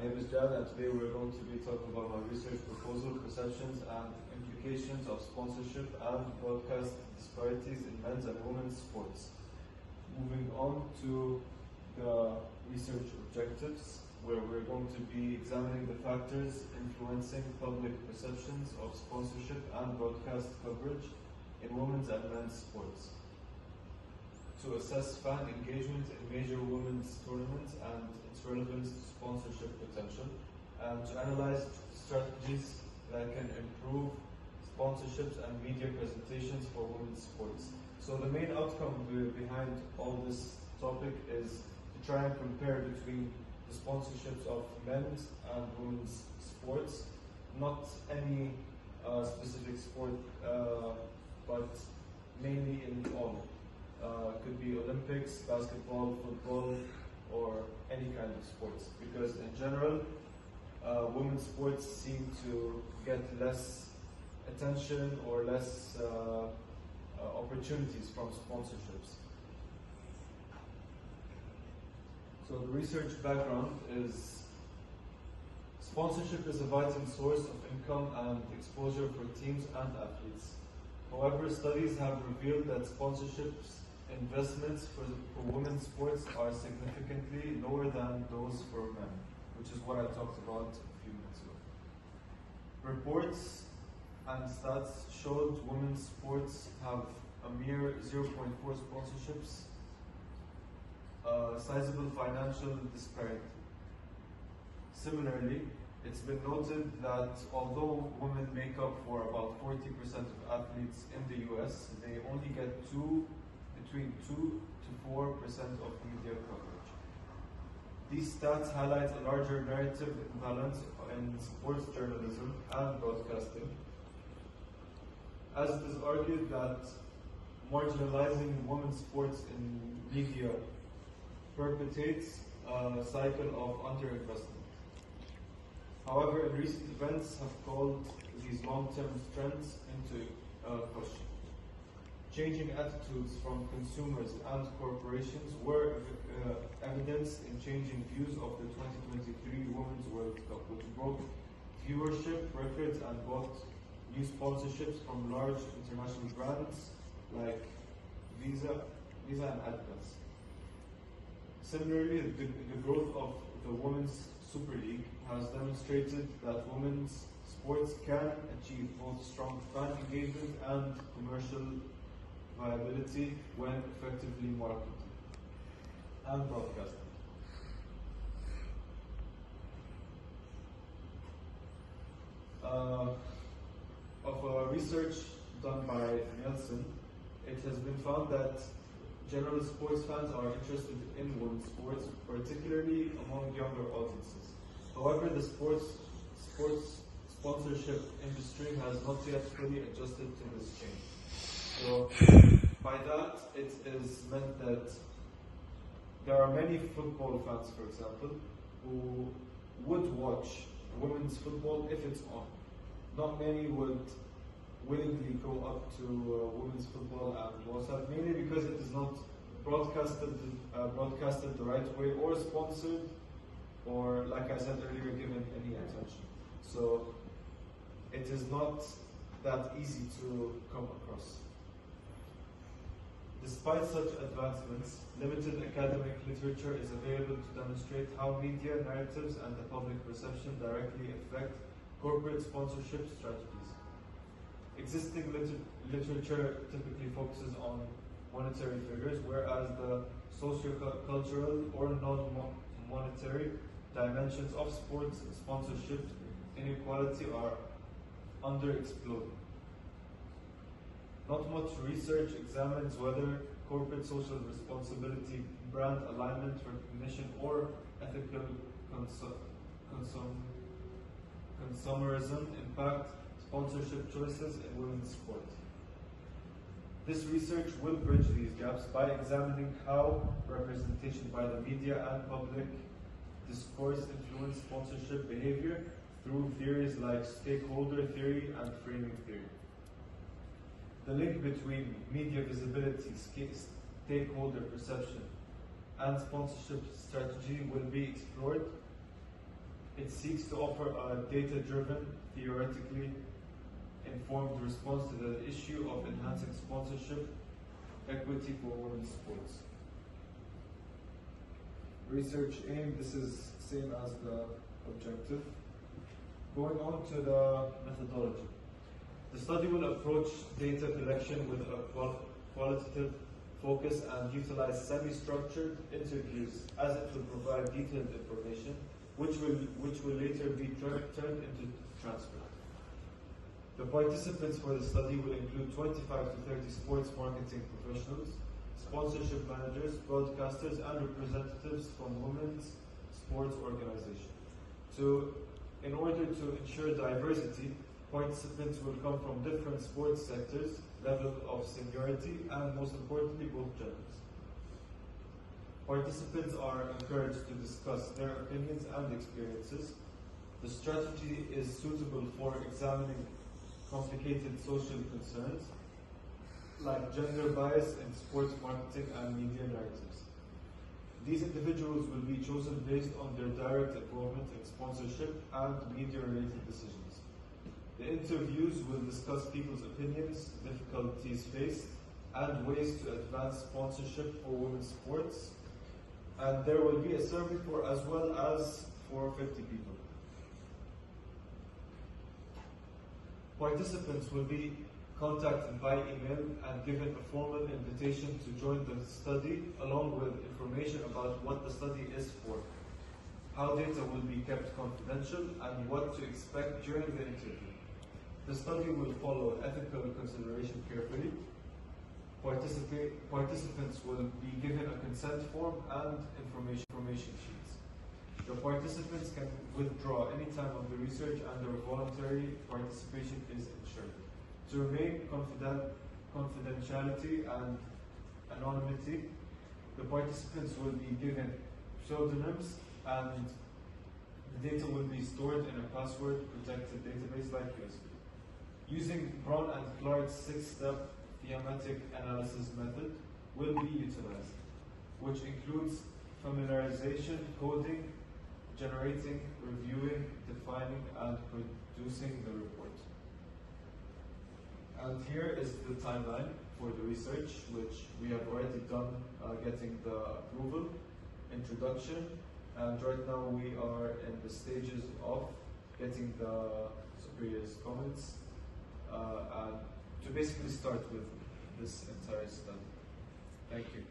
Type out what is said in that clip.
name is Jad, and today we're going to be talking about my research proposal, perceptions and implications of sponsorship and broadcast disparities in men's and women's sports. Moving on to the research objectives, where we're going to be examining the factors influencing public perceptions of sponsorship and broadcast coverage in women's and men's sports. To assess fan engagement in major women's tournaments and its relevance to sponsorship potential, and to analyze strategies that can improve sponsorships and media presentations for women's sports. So the main outcome behind all this topic is to try and compare between the sponsorships of men's and women's sports, not any specific sport, but mainly in all. Could be Olympics, basketball, football, or any kind of sports. Because in general, women's sports seem to get less attention or less opportunities from sponsorships. So the research background is sponsorship is a vital source of income and exposure for teams and athletes. However, studies have revealed that sponsorships investments for women's sports are significantly lower than those for men, which is what I talked about a few minutes ago. Reports and stats showed women's sports have a mere 0.4 sponsorships, sizable financial disparity. Similarly, it's been noted that although women make up for about 40% of athletes in the US, they only get between 2 to 4% of media coverage. These stats highlight a larger narrative imbalance in sports journalism and broadcasting, as it is argued that marginalizing women's sports in media perpetuates a cycle of underinvestment. However, recent events have called these long-term trends into question. Changing attitudes from consumers and corporations were evidenced in changing views of the 2023 Women's World Cup, which broke viewership records and bought new sponsorships from large international brands like Visa and Adidas. Similarly, the growth of the Women's Super League has demonstrated that women's sports can achieve both strong fan engagement and commercial viability when effectively marketed and broadcasted. Of research done by Nielsen, it has been found that general sports fans are interested in women's sports, particularly among younger audiences. However, the sports sponsorship industry has not yet fully adjusted to this change. So, by that, it is meant that there are many football fans, for example, who would watch women's football if it's on. Not many would willingly go up to women's football and watch that, mainly because it is not broadcasted the right way or sponsored, or, like I said earlier, given any attention. So, it is not that easy to come across. Despite such advancements, limited academic literature is available to demonstrate how media narratives and the public perception directly affect corporate sponsorship strategies. Existing literature typically focuses on monetary figures, whereas the socio-cultural or non-monetary dimensions of sports sponsorship inequality are underexplored. Not much research examines whether corporate social responsibility, brand alignment, recognition, or ethical consumerism impact sponsorship choices in women's sport. This research will bridge these gaps by examining how representation by the media and public discourse influence sponsorship behavior through theories like stakeholder theory and framing theory. The link between media visibility, stakeholder perception, and sponsorship strategy will be explored It seeks to offer a data-driven, theoretically informed response to the issue of enhancing sponsorship equity for women's sports. Research aim, this is same as the objective. Going on to the methodology. The study will approach data collection with a qualitative focus and utilize semi-structured interviews, as it will provide detailed information which will later be turned into transcript. The participants for the study will include 25 to 30 sports marketing professionals, sponsorship managers, broadcasters, and representatives from women's sports organizations. In order to ensure diversity, participants will come from different sports sectors, level of seniority, and most importantly, both genders. Participants are encouraged to discuss their opinions and experiences. The strategy is suitable for examining complicated social concerns like gender bias in sports marketing and media narratives. These individuals will be chosen based on their direct involvement in sponsorship and media-related decisions. The interviews will discuss people's opinions, difficulties faced, and ways to advance sponsorship for women's sports. And there will be a survey as well as for 50 people. Participants will be contacted by email and given a formal invitation to join the study, along with information about what the study is for, how data will be kept confidential, and what to expect during the interview. The study will follow ethical consideration carefully. Participants will be given a consent form and information sheets. The participants can withdraw any time of the research, and their voluntary participation is ensured. To remain confidentiality and anonymity, the participants will be given pseudonyms, and the data will be stored in a password-protected database like USB. Using Braun and Clark's 6-step thematic analysis method will be utilized, which includes familiarization, coding, generating, reviewing, defining, and producing the report. And here is the timeline for the research, which we have already done, getting the approval, introduction, and right now we are in the stages of getting the superior's comments, and to basically start with this entire study. Thank you.